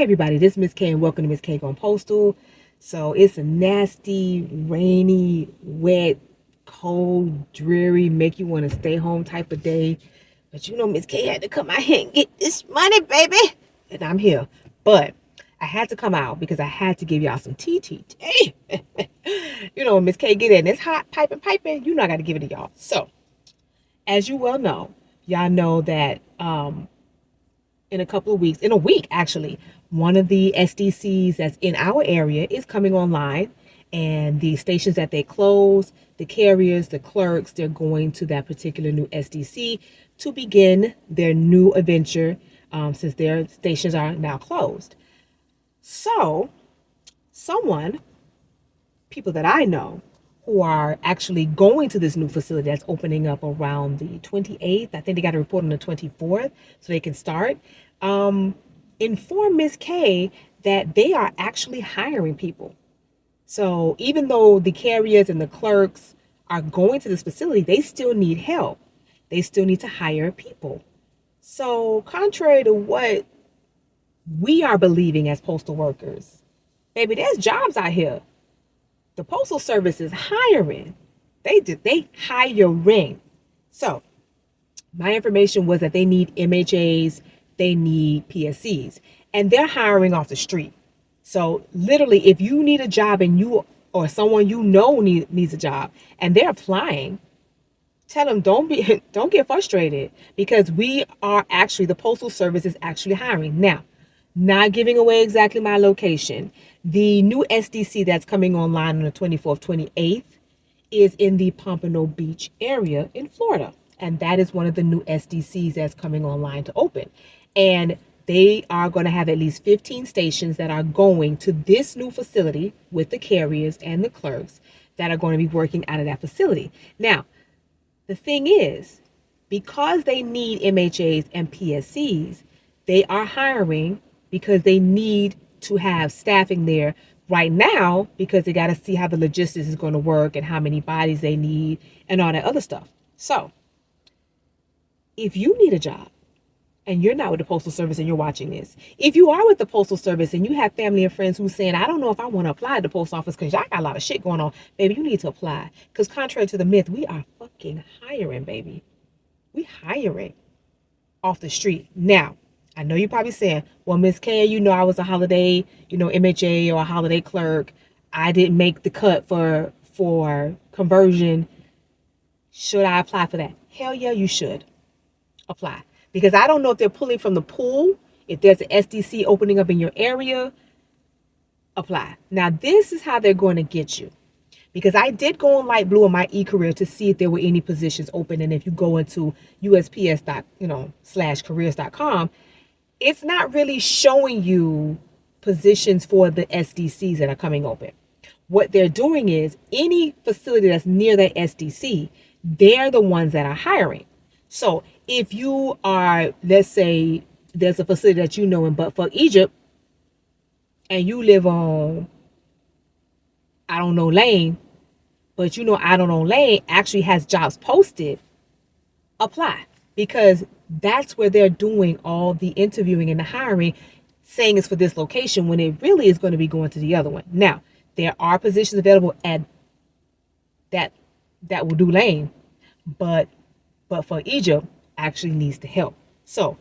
everybody, this is Miss K and welcome to Miss K on Postal. So it's a nasty, rainy, wet, cold, dreary, make you want to stay home type of day. But you know Miss K had to come out here and get this money, baby. And I'm here. But I had to come out because I had to give y'all some tea. You know, Miss K get in. It's hot, piping. You know I got to give it to y'all. So, as you well know, y'all know that in a couple of weeks, in a week actually, one of the SDCs that's in our area is coming online. And the stations that they close, the carriers, the clerks, they're going to that particular new SDC to begin their new adventure since their stations are now closed. So, people that I know who are actually going to this new facility that's opening up around the 28th. I think they got a report on the 24th so they can start. Inform Miss K that they are actually hiring people. So even though the carriers and the clerks are going to this facility, they still need help. They still need to hire people. So contrary to what we are believing as postal workers, baby, there's jobs out here. The Postal Service is hiring. They hiring. So my information was that they need MHAs, they need PSCs, and they're hiring off the street. So literally, if you need a job and you or someone you know needs a job and they're applying, tell them don't get frustrated because the Postal Service is actually hiring. Now, not giving away exactly my location. The new SDC that's coming online on the 24th, 28th is in the Pompano Beach area in Florida. And that is one of the new SDCs that's coming online to open. And they are going to have at least 15 stations that are going to this new facility with the carriers and the clerks that are going to be working out of that facility. Now, the thing is, because they need MHAs and PSCs, they are hiring because they need to have staffing there right now because they got to see how the logistics is going to work and how many bodies they need and all that other stuff. So if you need a job and you're not with the Postal Service and you're watching this, if you are with the Postal Service and you have family and friends who's saying, I don't know if I want to apply to the post office because y'all got a lot of shit going on, baby, you need to apply. Because contrary to the myth, we are fucking hiring, baby. We hiring off the street. Now, I know you're probably saying, well, Miss K, you know I was a holiday, MHA or a holiday clerk. I didn't make the cut for conversion. Should I apply for that? Hell yeah, you should apply. Because I don't know if they're pulling from the pool. If there's an SDC opening up in your area, apply. Now, this is how they're going to get you. Because I did go on Light Blue on my e-career to see if there were any positions open. And if you go into USPS.careers.com, it's not really showing you positions for the SDCs that are coming open. What they're doing is any facility that's near that SDC, they're the ones that are hiring. So if you are, let's say there's a facility that you know in Buttfuck, Egypt, and you live on, I don't know, Lane, but I don't know, Lane actually has jobs posted, apply. Because that's where they're doing all the interviewing and the hiring, saying it's for this location when it really is going to be going to the other one. Now, there are positions available at that will do Lane, but for Egypt actually needs the help. So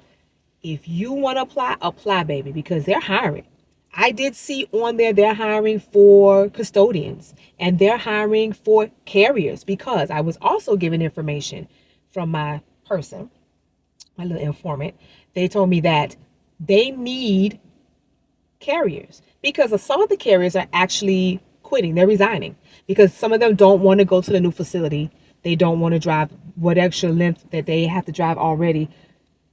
if you want to apply, baby, because they're hiring. I did see on there they're hiring for custodians and they're hiring for carriers because I was also given information from my person, my little informant. They told me that they need carriers because some of the carriers are actually quitting. They're resigning because some of them don't want to go to the new facility. They don't want to drive what extra length that they have to drive already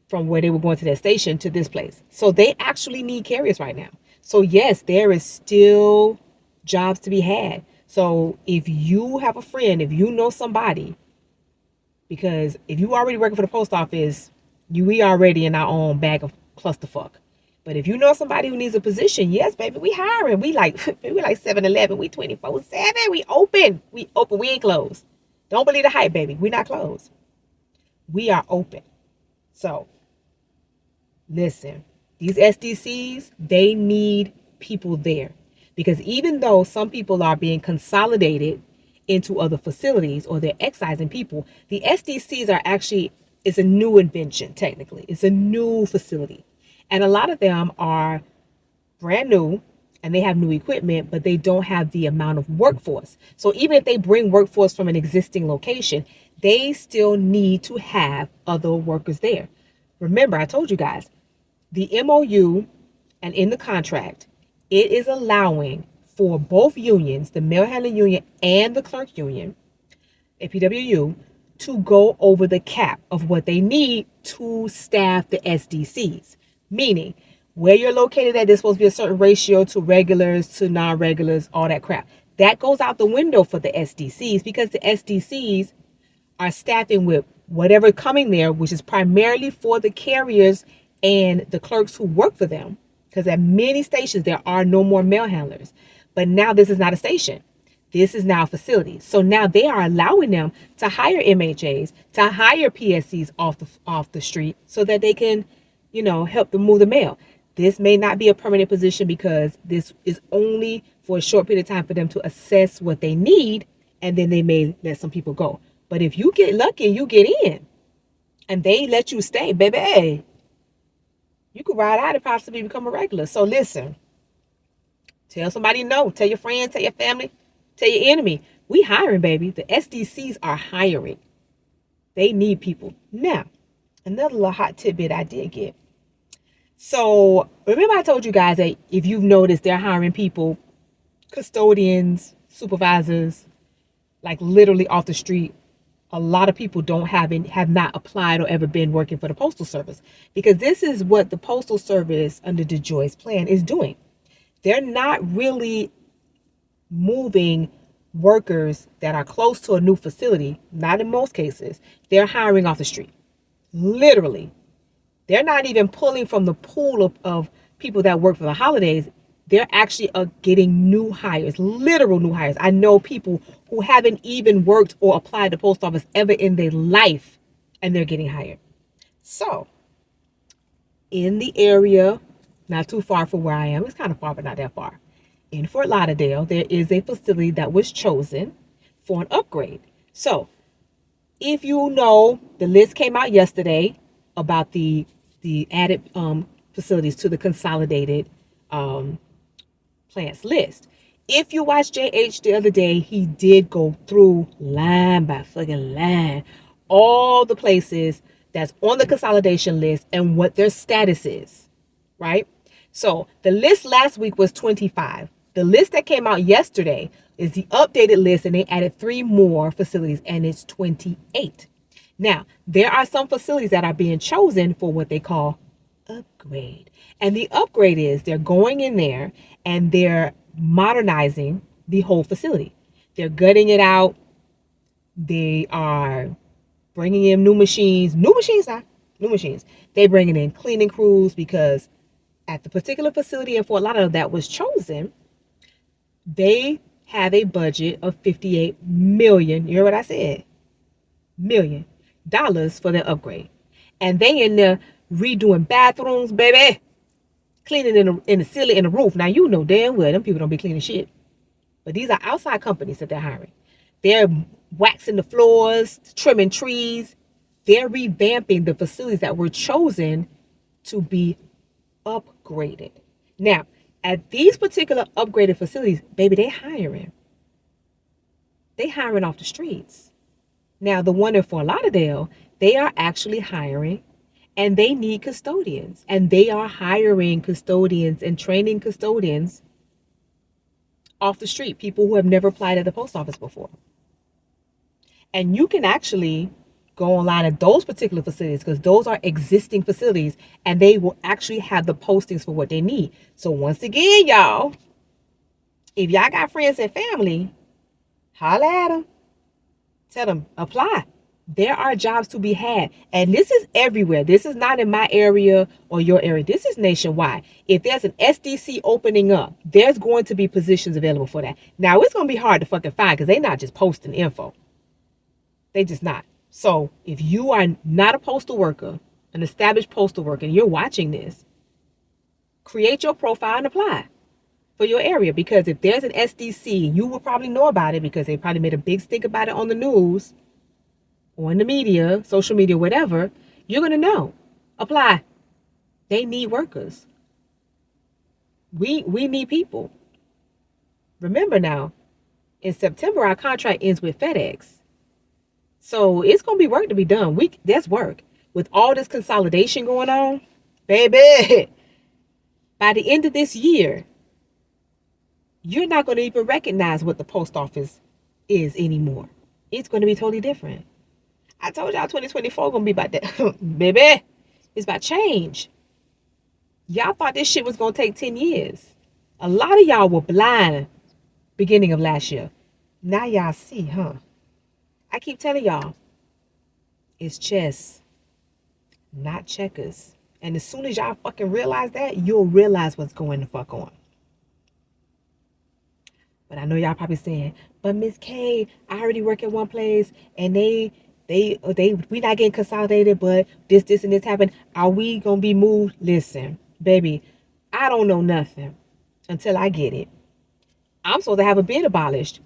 from where they were going to their station to this place. So they actually need carriers right now. So yes, there is still jobs to be had. So if you have a friend, if you know somebody, because if you already working for the post office, we already in our own bag of clusterfuck. But if you know somebody who needs a position, yes, baby, we hiring. We like 7-Eleven. We 24/7. We open. We ain't closed. Don't believe the hype, baby. We not closed. We are open. So listen, These SDCs, they need people there because even though some people are being consolidated into other facilities or they're excising people, the SDCs are actually, it's a new invention technically. It's a new facility. And a lot of them are brand new and they have new equipment, but they don't have the amount of workforce. So even if they bring workforce from an existing location, they still need to have other workers there. Remember, I told you guys, the MOU and in the contract, it is allowing for both unions, the mail handling union and the clerk union, APWU, to go over the cap of what they need to staff the SDCs. Meaning, where you're located at, there's supposed to be a certain ratio to regulars, to non-regulars, all that crap. That goes out the window for the SDCs because the SDCs are staffing with whatever coming there, which is primarily for the carriers and the clerks who work for them. Because at many stations, there are no more mail handlers. But now this is not a station. This is now a facility. So now they are allowing them to hire MHAs, to hire PSCs off the street so that they can, help them move the mail. This may not be a permanent position because this is only for a short period of time for them to assess what they need, and then they may let some people go. But if you get lucky and you get in and they let you stay, baby, you could ride out and possibly become a regular. So listen, tell somebody no. Tell your friends, tell your family, tell your enemy. We hiring, baby. The SDCs are hiring. They need people. Now, another little hot tidbit I did get. So remember I told you guys that if you've noticed, they're hiring people, custodians, supervisors, like literally off the street. A lot of people have not applied or ever been working for the Postal Service because this is what the Postal Service under DeJoy's plan is doing. They're not really moving workers that are close to a new facility, not in most cases. They're hiring off the street. Literally. They're not even pulling from the pool of people that work for the holidays. They're actually getting new hires, literal new hires. I know people who haven't even worked or applied to post office ever in their life, and they're getting hired. So, in the area, not too far from where I am, it's kind of far, but not that far. In Fort Lauderdale, there is a facility that was chosen for an upgrade. So, if you know, the list came out yesterday about the added facilities to the consolidated plants list. If you watched JH the other day, he did go through line by fucking line all the places that's on the consolidation list and what their status is, right? So the list last week was 25. The list that came out yesterday is the updated list, and they added 3 more facilities, and it's 28. Now, there are some facilities that are being chosen for what they call upgrade. And the upgrade is they're going in there and they're modernizing the whole facility. They're gutting it out. They are bringing in new machines. They're bringing in cleaning crews because at the particular facility in Fort Lauderdale that was chosen, they have a budget of $58 million. You hear what I said? $1 million for their upgrade. And they in there redoing bathrooms, baby. Cleaning in the ceiling and the roof. Now, you know damn well them people don't be cleaning shit. But these are outside companies that they're hiring. They're waxing the floors, trimming trees. They're revamping the facilities that were chosen to be upgraded. Now, at these particular upgraded facilities, baby, they hiring. They hiring off the streets. Now, the one in Fort Lauderdale, they are actually hiring, and they need custodians. And they are hiring custodians and training custodians off the street, people who have never applied at the post office before. And you can actually go online at those particular facilities because those are existing facilities, and they will actually have the postings for what they need. So once again, y'all, if y'all got friends and family, holla at them. Tell them, apply. There are jobs to be had. And this is everywhere. This is not in my area or your area. This is nationwide. If there's an SDC opening up, there's going to be positions available for that. Now, it's going to be hard to fucking find because they're not just posting info. They just not. So if you are not a postal worker, an established postal worker, and you're watching this, Create your profile and apply for your area, because if there's an SDC, you will probably know about it because they probably made a big stink about it on the news or in the media, social media, whatever. You're going to know. Apply. They need workers. We need people. Remember now, in September, our contract ends with FedEx. So it's going to be work to be done. There's work. With all this consolidation going on, baby, by the end of this year, you're not going to even recognize what the post office is anymore. It's going to be totally different. I told y'all 2024 going to be about that. Baby, it's about change. Y'all thought this shit was going to take 10 years. A lot of y'all were blind beginning of last year. Now y'all see, huh? I keep telling y'all, it's chess, not checkers. And as soon as y'all fucking realize that, you'll realize what's going the fuck on. But I know y'all probably saying, but Miss K, I already work at one place and we not getting consolidated, but this and this happened. Are we gonna be moved? Listen, baby, I don't know nothing until I get it. I'm supposed to have a bid abolished.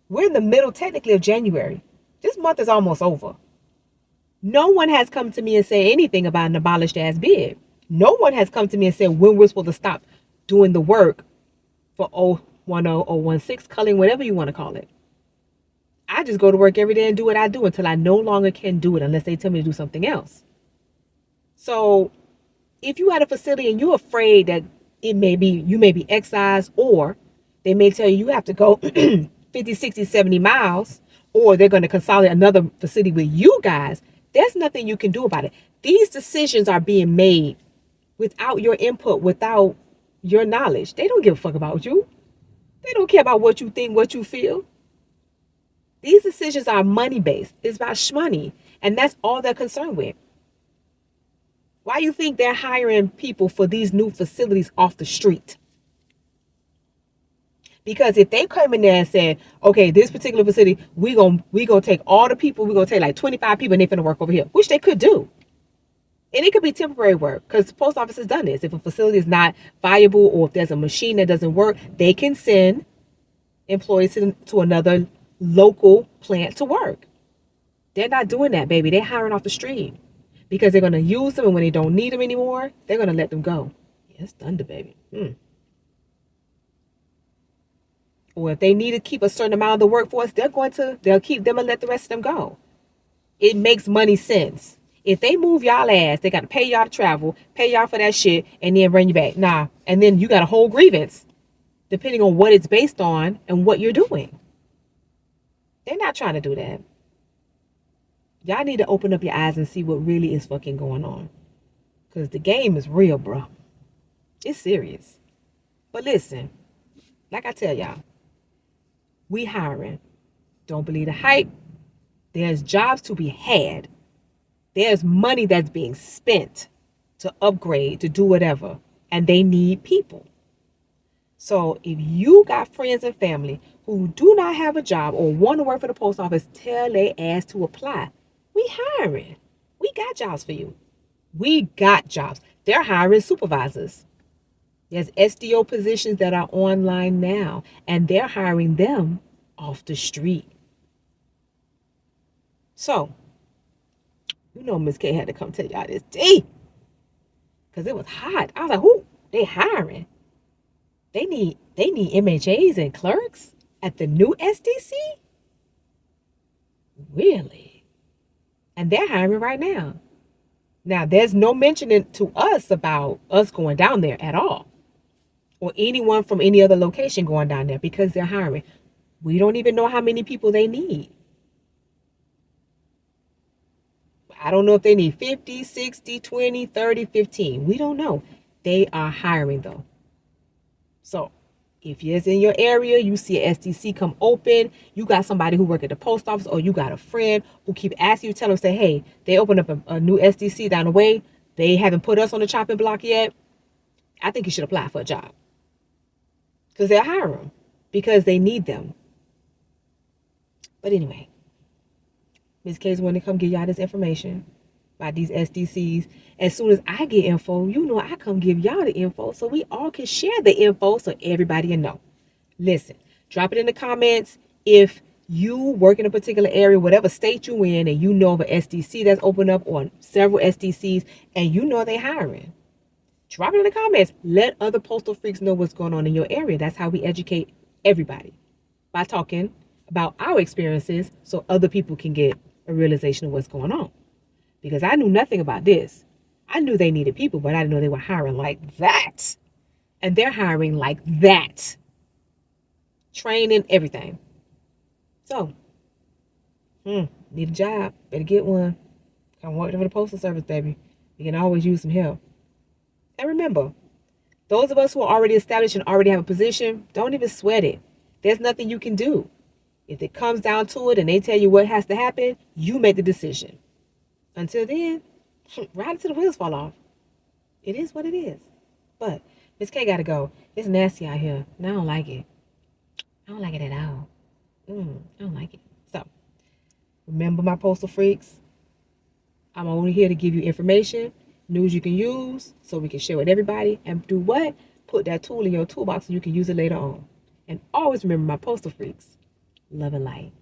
We're in the middle technically of January. This month is almost over. No one has come to me and said anything about an abolished ass bid. No one has come to me and said when we're supposed to stop doing the work for 010, 016, culling, whatever you want to call it. I just go to work every day and do what I do until I no longer can do it unless they tell me to do something else. So if you had a facility and you're afraid that you may be excised, or they may tell you have to go 50, 60, 70 miles, or they're going to consolidate another facility with you guys, there's nothing you can do about it. These decisions are being made without your input, without your knowledge. They don't give a fuck about you. They don't care about what you think, what you feel. These decisions are money-based. It's about shmoney. And that's all they're concerned with. Why you think they're hiring people for these new facilities off the street? Because if they come in there and say, okay, this particular facility, we gonna take all the people, we're gonna take like 25 people and they're gonna work over here, which they could do. And it could be temporary work because the post office has done this. If a facility is not viable or if there's a machine that doesn't work, they can send employees to another local plant to work. They're not doing that, baby. They're hiring off the street because they're going to use them, and when they don't need them anymore, they're going to let them go. Yeah, it's thunder, baby. Or if they need to keep a certain amount of the workforce, they'll keep them and let the rest of them go. It makes money sense. If they move y'all ass, they got to pay y'all to travel, pay y'all for that shit, and then bring you back. Nah, and then you got a whole grievance, depending on what it's based on and what you're doing. They're not trying to do that. Y'all need to open up your eyes and see what really is fucking going on. Because the game is real, bro. It's serious. But listen, like I tell y'all, we hiring. Don't believe the hype. There's jobs to be had. There's money that's being spent to upgrade, to do whatever. And they need people. So if you got friends and family who do not have a job or want to work for the post office, tell their ass to apply. We hiring. We got jobs for you. We got jobs. They're hiring supervisors. There's SDO positions that are online now, and they're hiring them off the street. So, you know Miss K had to come tell y'all this tea. Because it was hot. I was like, who? They hiring. They need MHAs and clerks at the new SDC? Really? And they're hiring right now. Now, there's no mentioning to us about us going down there at all. Or anyone from any other location going down there because they're hiring. We don't even know how many people they need. I don't know if they need 50, 60, 20, 30, 15. We don't know. They are hiring though. So if you're in your area, you see a SDC come open, you got somebody who work at the post office, or you got a friend who keep asking you, tell them, say, hey, they opened up a new SDC down the way. They haven't put us on the chopping block yet. I think you should apply for a job. Because they're hiring. Because they need them. But anyway, Ms. K's wanting to come give y'all this information. about these SDCs. As soon as I get info, you know, I come give y'all the info so we all can share the info so everybody will know. Listen, drop it in the comments if you work in a particular area, whatever state you in, and you know of an SDC that's open up or several SDCs and you know they're hiring. Drop it in the comments. Let other postal freaks know what's going on in your area. That's how we educate everybody, by talking about our experiences so other people can get a realization of what's going on. Because I knew nothing about this. I knew they needed people, but I didn't know they were hiring like that. And they're hiring like that. Training, everything. So, need a job. Better get one. Come work for the Postal Service, baby. You can always use some help. And remember, those of us who are already established and already have a position, don't even sweat it. There's nothing you can do. If it comes down to it and they tell you what has to happen, you make the decision. Until then, ride until the wheels fall off. It is what it is. But Miss K gotta go. It's nasty out here, and I don't like it. I don't like it at all. I don't like it. So, remember, my postal freaks, I'm only here to give you information, news you can use, so we can share with everybody. And do what? Put that tool in your toolbox so you can use it later on. And always remember, my postal freaks, love and light.